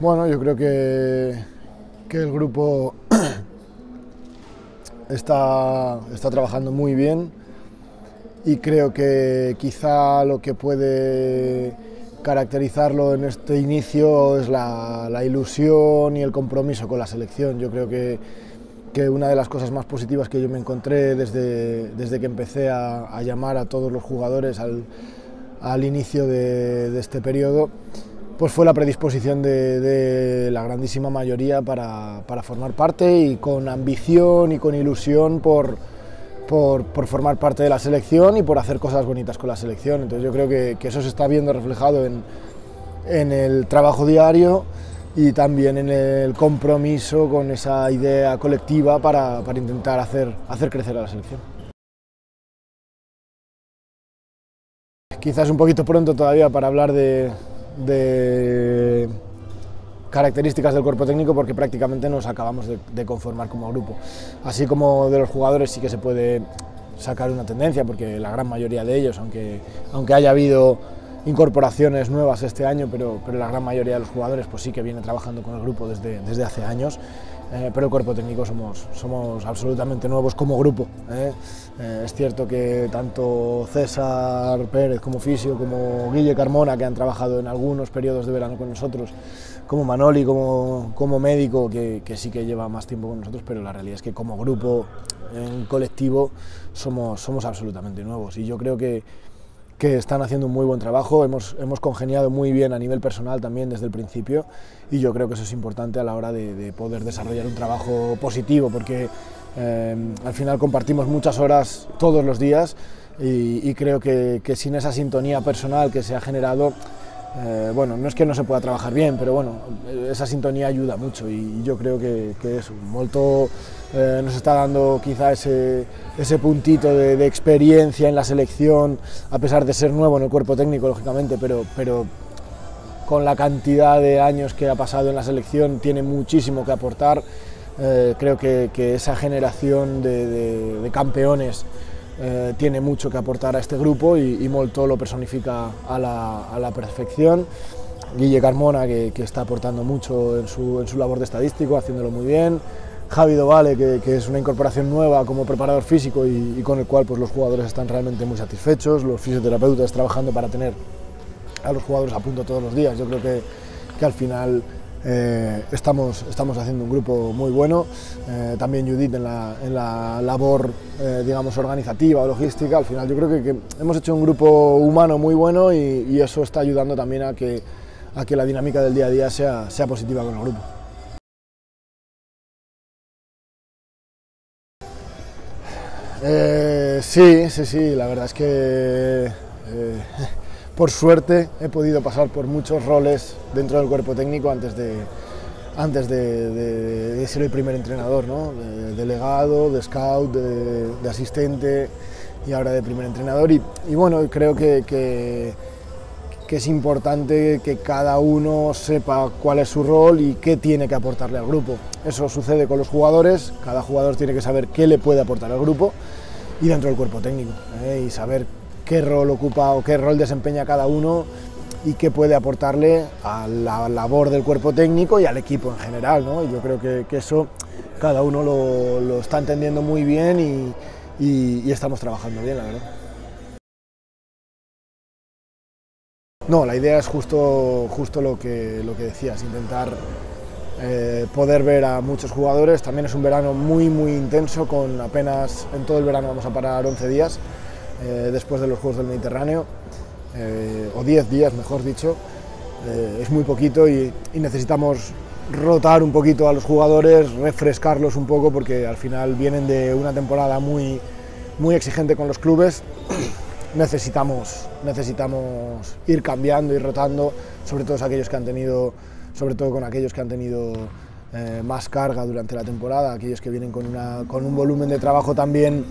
Bueno, yo creo que el grupo está trabajando muy bien y creo que quizá lo que puede caracterizarlo en este inicio es la ilusión y el compromiso con la selección. Yo creo que una de las cosas más positivas que yo me encontré desde que empecé a llamar a todos los jugadores al inicio de este periodo, pues fue la predisposición de la grandísima mayoría para formar parte, y con ambición y con ilusión por formar parte de la selección y por hacer cosas bonitas con la selección. Entonces yo creo que eso se está viendo reflejado en el trabajo diario y también en el compromiso con esa idea colectiva para intentar hacer crecer a la selección. Quizás un poquito pronto todavía para hablar de características del cuerpo técnico, porque prácticamente nos acabamos de conformar como grupo. Así como de los jugadores sí que se puede sacar una tendencia, porque la gran mayoría de ellos, aunque haya habido incorporaciones nuevas este año, pero la gran mayoría de los jugadores pues sí que viene trabajando con el grupo desde hace años. Pero el cuerpo técnico somos absolutamente nuevos como grupo. Es cierto que tanto César Pérez como Fisio, como Guille Carmona, que han trabajado en algunos periodos de verano con nosotros, como Manoli, como médico, que sí que lleva más tiempo con nosotros, pero la realidad es que como grupo, en colectivo, somos absolutamente nuevos. Y yo creo que están haciendo un muy buen trabajo, hemos congeniado muy bien a nivel personal también desde el principio, y yo creo que eso es importante a la hora de poder desarrollar un trabajo positivo, porque al final compartimos muchas horas todos los días, y creo que sin esa sintonía personal que se ha generado, bueno, no es que no se pueda trabajar bien, pero bueno, esa sintonía ayuda mucho, y yo creo que eso, molto nos está dando quizá ese puntito de experiencia en la selección, a pesar de ser nuevo en el cuerpo técnico, lógicamente, pero con la cantidad de años que ha pasado en la selección tiene muchísimo que aportar. Creo que esa generación de campeones tiene mucho que aportar a este grupo, y molto lo personifica a la perfección. Guille Carmona, que está aportando mucho en su labor de estadístico, haciéndolo muy bien. Javi Dovale, que es una incorporación nueva como preparador físico, y con el cual pues, los jugadores están realmente muy satisfechos, los fisioterapeutas trabajando para tener a los jugadores a punto todos los días. Yo creo que al final estamos haciendo un grupo muy bueno. También Judith en la labor digamos organizativa o logística. Al final yo creo que hemos hecho un grupo humano muy bueno, y eso está ayudando también a que la dinámica del día a día sea positiva con el grupo. Sí, la verdad es que por suerte he podido pasar por muchos roles dentro del cuerpo técnico antes de ser el primer entrenador, ¿no? De delegado, de scout, de asistente y ahora de primer entrenador, y bueno, creo que es importante que cada uno sepa cuál es su rol y qué tiene que aportarle al grupo. Eso sucede con los jugadores, cada jugador tiene que saber qué le puede aportar al grupo, y dentro del cuerpo técnico, y saber qué rol ocupa o qué rol desempeña cada uno y qué puede aportarle a la labor del cuerpo técnico y al equipo en general, ¿no? Y yo creo que eso cada uno lo está entendiendo muy bien, y estamos trabajando bien, la verdad. No, la idea es justo lo que decías, intentar poder ver a muchos jugadores. También es un verano muy intenso, con apenas, en todo el verano vamos a parar 11 días después de los Juegos del Mediterráneo, o 10 días mejor dicho. Es muy poquito, y necesitamos rotar un poquito a los jugadores, refrescarlos un poco, porque al final vienen de una temporada muy exigente con los clubes. Necesitamos ir cambiando y rotando, sobre todo con aquellos que han tenido más carga durante la temporada, aquellos que vienen con un volumen de trabajo también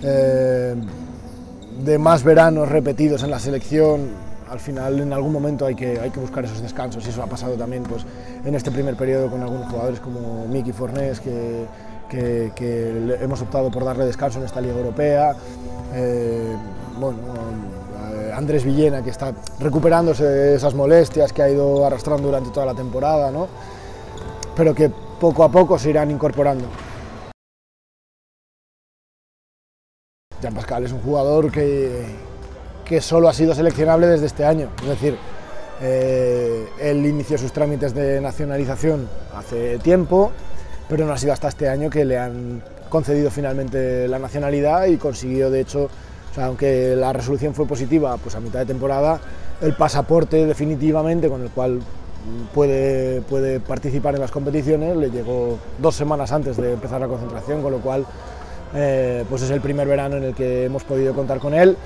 de más veranos repetidos en la selección. Al final, en algún momento hay que buscar esos descansos, y eso ha pasado también pues, en este primer periodo con algunos jugadores como Miki Fornés, que hemos optado por darle descanso en esta Liga Europea. Bueno, Andrés Villena, que está recuperándose de esas molestias que ha ido arrastrando durante toda la temporada, ¿no? Pero que poco a poco se irán incorporando. Jean Pascal es un jugador que solo ha sido seleccionable desde este año, es decir, él inició sus trámites de nacionalización hace tiempo, pero no ha sido hasta este año que le han concedido finalmente la nacionalidad y consiguió, de hecho, o sea, aunque la resolución fue positiva, pues a mitad de temporada, el pasaporte definitivamente con el cual puede participar en las competiciones le llegó 2 semanas antes de empezar la concentración, con lo cual pues es el primer verano en el que hemos podido contar con él.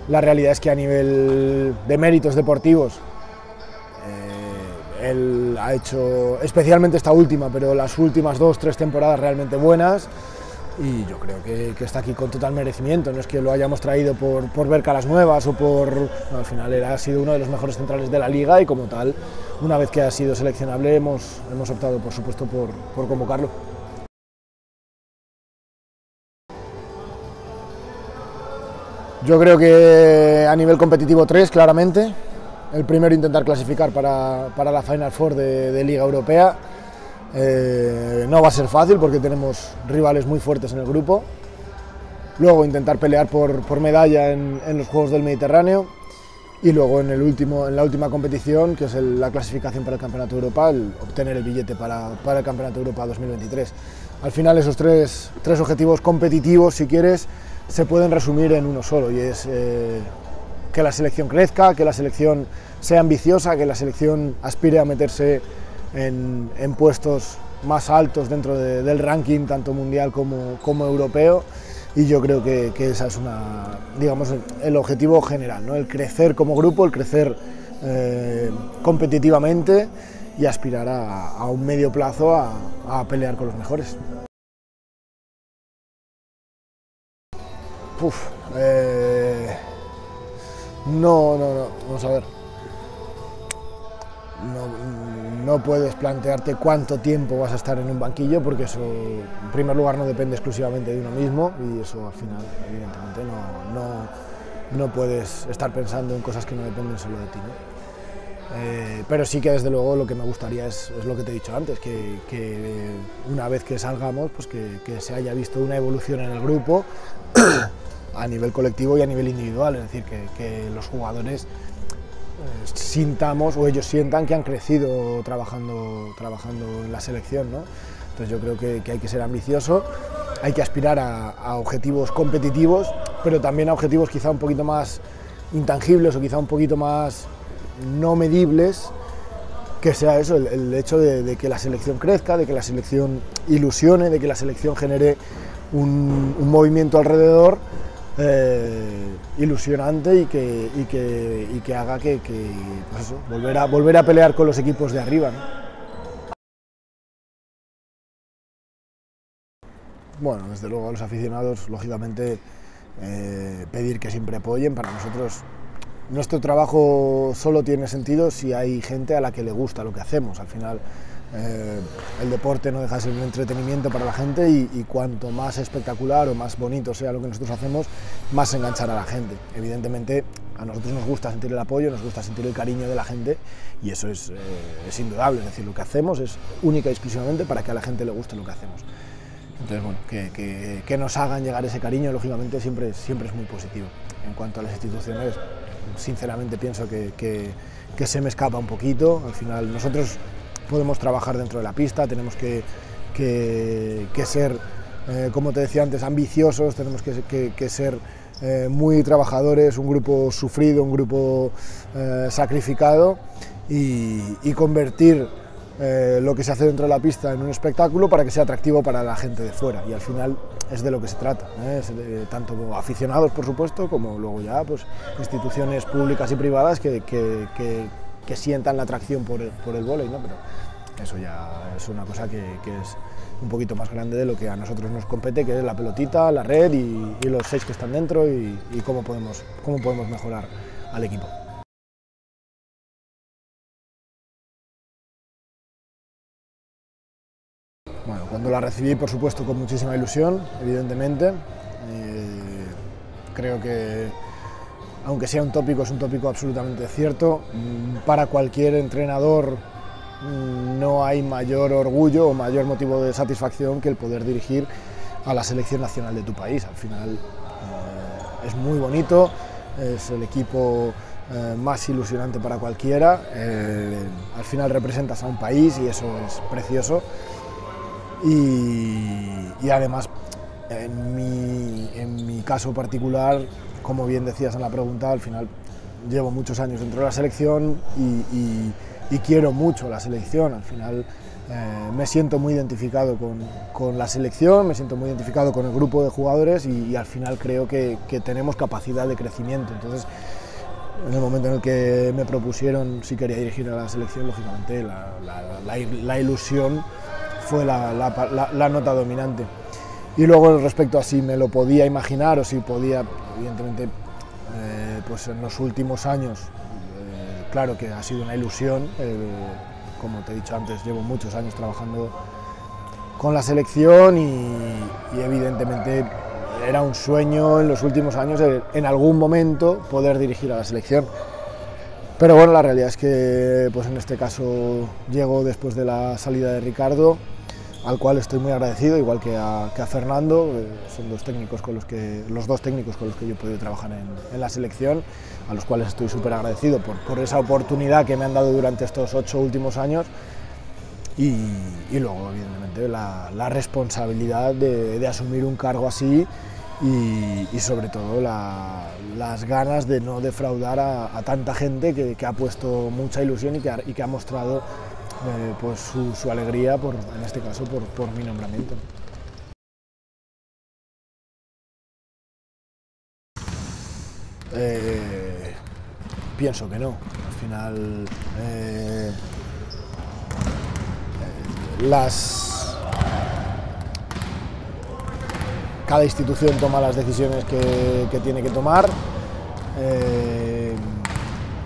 La realidad es que a nivel de méritos deportivos, él ha hecho, especialmente esta última, pero las últimas 2-3 temporadas realmente buenas, y yo creo que está aquí con total merecimiento. No es que lo hayamos traído por ver caras nuevas o por... No, al final él ha sido uno de los mejores centrales de la liga y como tal, una vez que ha sido seleccionable, hemos optado por supuesto por convocarlo. Yo creo que a nivel competitivo 3, claramente. El primero, intentar clasificar para la Final Four de Liga Europea. No va a ser fácil porque tenemos rivales muy fuertes en el grupo. Luego intentar pelear por medalla en los Juegos del Mediterráneo. Y luego en la última competición, que es la clasificación para el Campeonato de Europa, obtener el billete para el Campeonato de Europa 2023. Al final esos tres objetivos competitivos, si quieres, se pueden resumir en uno solo, y es que la selección crezca, que la selección sea ambiciosa, que la selección aspire a meterse en puestos más altos dentro del ranking, tanto mundial como europeo, y yo creo que esa es digamos, el objetivo general, ¿no? El crecer como grupo, el crecer competitivamente y aspirar a un medio plazo a pelear con los mejores. No, vamos a ver. No puedes plantearte cuánto tiempo vas a estar en un banquillo, porque eso, en primer lugar, no depende exclusivamente de uno mismo, y eso al final, evidentemente, no puedes estar pensando en cosas que no dependen solo de ti, ¿no? Pero sí que desde luego lo que me gustaría es lo que te he dicho antes, que una vez que salgamos, pues que se haya visto una evolución en el grupo a nivel colectivo y a nivel individual, es decir, que los jugadores sintamos, o ellos sientan, que han crecido trabajando en la selección, ¿no? Entonces yo creo que hay que ser ambicioso, hay que aspirar a objetivos competitivos, pero también a objetivos quizá un poquito más intangibles o quizá un poquito más no medibles, que sea eso, el hecho de que la selección crezca, de que la selección ilusione, de que la selección genere un movimiento alrededor ilusionante y que haga pues eso, volver a pelear con los equipos de arriba, ¿no? Bueno, desde luego a los aficionados, lógicamente, pedir que siempre apoyen. Para nosotros, nuestro trabajo solo tiene sentido si hay gente a la que le gusta lo que hacemos. Al final, el deporte no deja de ser un entretenimiento para la gente, y cuanto más espectacular o más bonito sea lo que nosotros hacemos, más enganchará a la gente. Evidentemente, a nosotros nos gusta sentir el apoyo, nos gusta sentir el cariño de la gente, y eso es indudable. Es decir, lo que hacemos es única y exclusivamente para que a la gente le guste lo que hacemos. Entonces, bueno, que nos hagan llegar ese cariño, lógicamente, siempre es muy positivo. En cuanto a las instituciones, sinceramente pienso que se me escapa un poquito. Al final, nosotros podemos trabajar dentro de la pista, tenemos que ser, como te decía antes, ambiciosos, tenemos que ser muy trabajadores, un grupo sufrido, un grupo sacrificado, y convertir lo que se hace dentro de la pista en un espectáculo para que sea atractivo para la gente de fuera, y al final es de lo que se trata, tanto aficionados, por supuesto, como luego ya pues instituciones públicas y privadas que sientan la atracción por el vóley, ¿no? Pero eso ya es una cosa que es un poquito más grande de lo que a nosotros nos compete, que es la pelotita, la red y los 6 que están dentro, y cómo podemos mejorar al equipo. Bueno, cuando la recibí, por supuesto, con muchísima ilusión, evidentemente. Creo que aunque sea un tópico, es un tópico absolutamente cierto. Para cualquier entrenador no hay mayor orgullo o mayor motivo de satisfacción que el poder dirigir a la selección nacional de tu país. Al final es muy bonito, es el equipo más ilusionante para cualquiera. Al final representas a un país y eso es precioso. Y además, en mi caso particular, como bien decías en la pregunta, al final llevo muchos años dentro de la selección y quiero mucho la selección. Al final me siento muy identificado con la selección, me siento muy identificado con el grupo de jugadores y al final creo que tenemos capacidad de crecimiento. Entonces, en el momento en el que me propusieron si quería dirigir a la selección, lógicamente la ilusión fue la nota dominante. Y luego respecto a si me lo podía imaginar o si podía, evidentemente, pues en los últimos años, claro que ha sido una ilusión. Como te he dicho antes, llevo muchos años trabajando con la selección y evidentemente era un sueño en los últimos años en algún momento poder dirigir a la selección. Pero bueno, la realidad es que pues en este caso llego después de la salida de Ricardo, al cual estoy muy agradecido, igual que a Fernando. Son los dos técnicos con los que yo he podido trabajar en la selección, a los cuales estoy súper agradecido por esa oportunidad que me han dado durante estos 8 últimos años y luego evidentemente la responsabilidad de asumir un cargo así y sobre todo las ganas de no defraudar a tanta gente que ha puesto mucha ilusión y que ha mostrado pues su alegría, en este caso, por mi nombramiento. Pienso que no. Al final, cada institución toma las decisiones que tiene que tomar.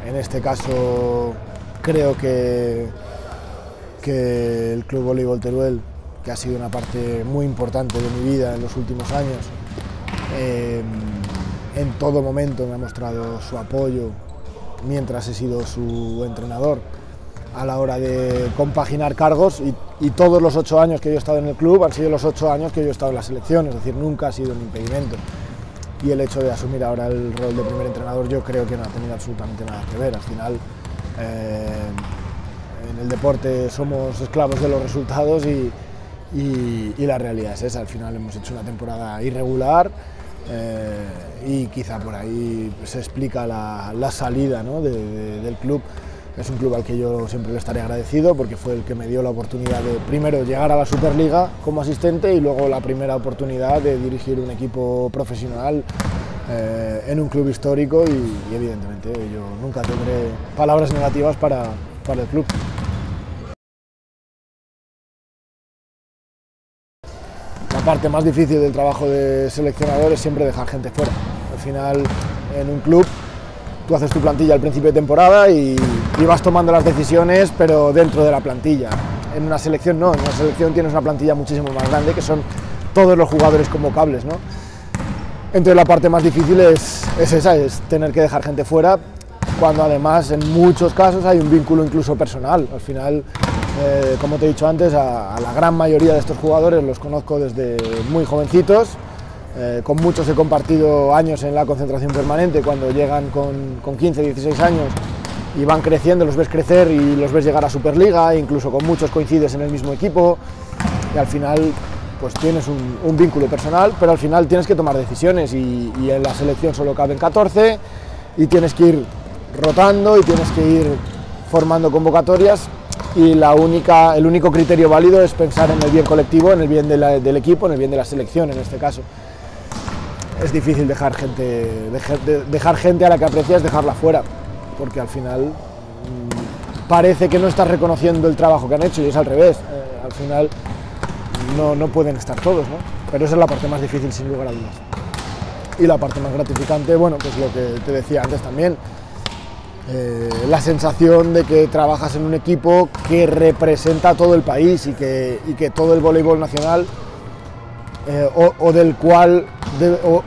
En este caso, creo que el Club Voleibol Teruel, que ha sido una parte muy importante de mi vida en los últimos años, en todo momento me ha mostrado su apoyo mientras he sido su entrenador a la hora de compaginar cargos y todos los 8 años que yo he estado en el club han sido los 8 años que yo he estado en la selección, es decir, nunca ha sido un impedimento. Y el hecho de asumir ahora el rol de primer entrenador yo creo que no ha tenido absolutamente nada que ver. Al final, en el deporte somos esclavos de los resultados y la realidad es esa. Al final hemos hecho una temporada irregular y quizá por ahí se explica la salida, ¿no?, del club. Es un club al que yo siempre le estaré agradecido porque fue el que me dio la oportunidad de primero llegar a la Superliga como asistente y luego la primera oportunidad de dirigir un equipo profesional en un club histórico y evidentemente yo nunca tendré palabras negativas para el club. La parte más difícil del trabajo de seleccionador es siempre dejar gente fuera. Al final, en un club, tú haces tu plantilla al principio de temporada y vas tomando las decisiones, pero dentro de la plantilla. En una selección no, en una selección tienes una plantilla muchísimo más grande, que son todos los jugadores convocables, ¿no? Entonces la parte más difícil es esa, es tener que dejar gente fuera, cuando además en muchos casos hay un vínculo incluso personal. Al final, como te he dicho antes, a la gran mayoría de estos jugadores los conozco desde muy jovencitos. Con muchos he compartido años en la concentración permanente, cuando llegan con 15, 16 años y van creciendo, los ves crecer y los ves llegar a Superliga, incluso con muchos coincides en el mismo equipo y al final pues tienes un vínculo personal, pero al final tienes que tomar decisiones y en la selección solo caben 14 y tienes que ir rotando y tienes que ir formando convocatorias y el único criterio válido es pensar en el bien colectivo, en el bien del equipo, en el bien de la selección en este caso. Es difícil dejar gente a la que aprecias, dejarla fuera, porque al final parece que no estás reconociendo el trabajo que han hecho y es al revés. Al final no pueden estar todos, ¿no? Pero esa es la parte más difícil, sin lugar a dudas. Y la parte más gratificante, bueno, pues lo que te decía antes también, la sensación de que trabajas en un equipo que representa a todo el país y que todo el voleibol nacional o del cual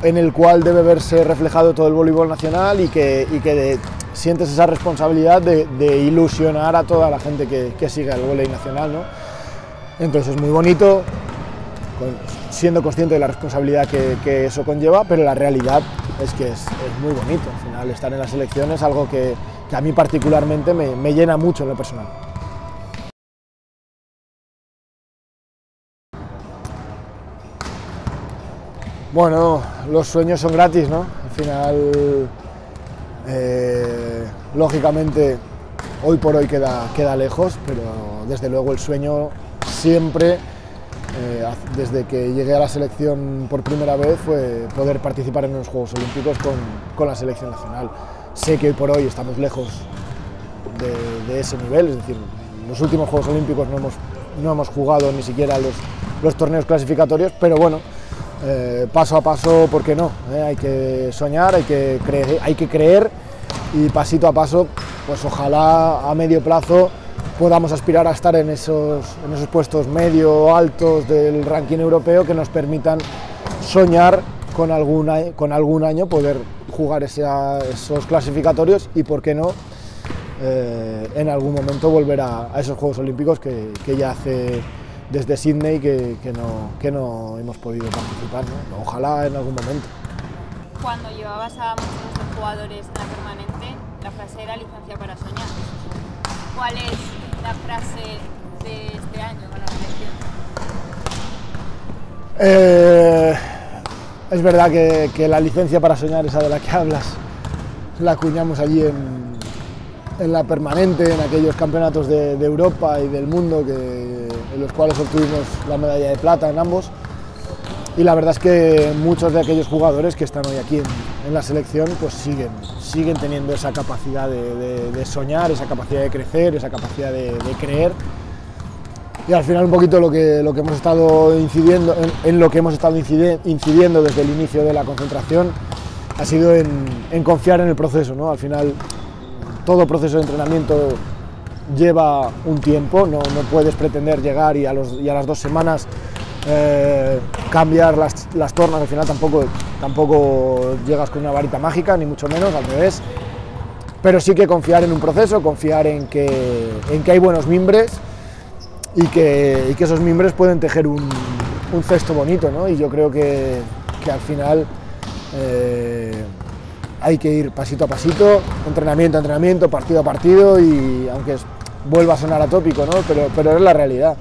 en el cual debe verse reflejado todo el voleibol nacional y que sientes esa responsabilidad de ilusionar a toda la gente que sigue el voleibol nacional, ¿no? Entonces es muy bonito, siendo consciente de la responsabilidad que eso conlleva, pero la realidad es que es muy bonito. Al final, estar en la selección es algo que a mí particularmente me llena mucho en lo personal. Bueno, los sueños son gratis, ¿no? Al final, lógicamente, hoy por hoy queda lejos, pero desde luego el sueño siempre, desde que llegué a la selección por primera vez, fue poder participar en los Juegos Olímpicos con la selección nacional. Sé que hoy por hoy estamos lejos de ese nivel, es decir, en los últimos Juegos Olímpicos no hemos jugado ni siquiera los torneos clasificatorios, pero bueno, paso a paso, ¿por qué no? Hay que soñar, hay que creer y pasito a paso, pues ojalá a medio plazo podamos aspirar a estar en esos puestos medio o altos del ranking europeo que nos permitan soñar con algún año poder jugar esos clasificatorios y, ¿por qué no?, en algún momento volver a esos Juegos Olímpicos que ya hace desde Sydney que no hemos podido participar, ¿no? Ojalá en algún momento. Cuando llevabas a muchos de los jugadores en la permanente, la frase era licencia para soñar. ¿Cuál es la frase de este año con la selección? Es verdad que la licencia para soñar, esa de la que hablas, la acuñamos allí en la permanente, en aquellos campeonatos de Europa y del mundo en los cuales obtuvimos la medalla de plata en ambos. Y la verdad es que muchos de aquellos jugadores que están hoy aquí en la selección pues siguen teniendo esa capacidad de soñar, esa capacidad de crecer, esa capacidad de creer. Y al final un poquito lo que hemos estado incidiendo, en lo que hemos estado incidiendo desde el inicio de la concentración ha sido en confiar en el proceso, ¿no? Al final todo proceso de entrenamiento lleva un tiempo, no puedes pretender llegar y a las 2 semanas cambiar las tornas. Al final tampoco llegas con una varita mágica, ni mucho menos, al revés. Pero sí que confiar en un proceso, confiar en que hay buenos mimbres y que esos mimbres pueden tejer un cesto bonito, ¿no? Y yo creo que al final hay que ir pasito a pasito, entrenamiento a entrenamiento, partido a partido, y aunque vuelva a sonar atópico, ¿no? pero es la realidad.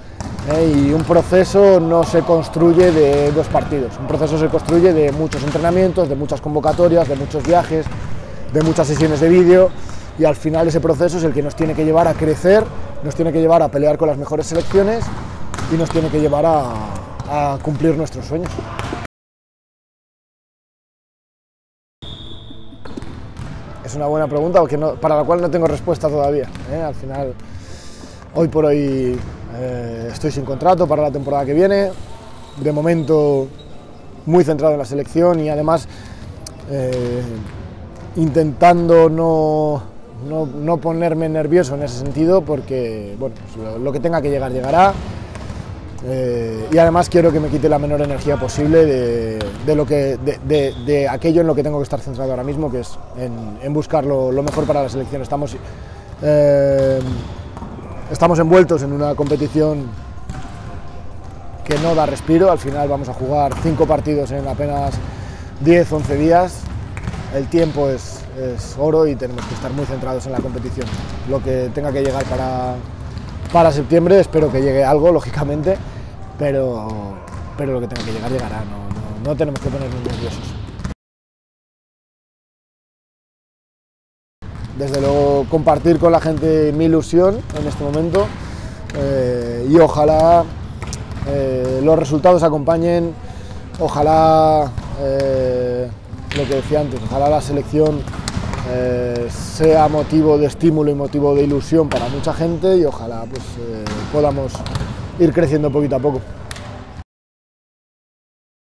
Y un proceso no se construye de 2 partidos, un proceso se construye de muchos entrenamientos, de muchas convocatorias, de muchos viajes, de muchas sesiones de vídeo, y al final ese proceso es el que nos tiene que llevar a crecer, nos tiene que llevar a pelear con las mejores selecciones y nos tiene que llevar a cumplir nuestros sueños. Es una buena pregunta para la cual no tengo respuesta todavía. Al final, hoy por hoy estoy sin contrato para la temporada que viene, de momento muy centrado en la selección y además intentando no ponerme nervioso en ese sentido, porque bueno, pues lo que tenga que llegar llegará, y además quiero que me quite la menor energía posible de aquello en lo que tengo que estar centrado ahora mismo, que es en buscar lo mejor para la selección. Estamos envueltos en una competición que no da respiro. Al final vamos a jugar 5 partidos en apenas 10-11 días. El tiempo es oro y tenemos que estar muy centrados en la competición. Lo que tenga que llegar para septiembre, espero que llegue algo, lógicamente, pero lo que tenga que llegar llegará, no tenemos que ponernos nerviosos. Desde luego, compartir con la gente mi ilusión en este momento, y ojalá los resultados acompañen, ojalá lo que decía antes, ojalá la selección sea motivo de estímulo y motivo de ilusión para mucha gente, y ojalá pues, podamos ir creciendo poquito a poco.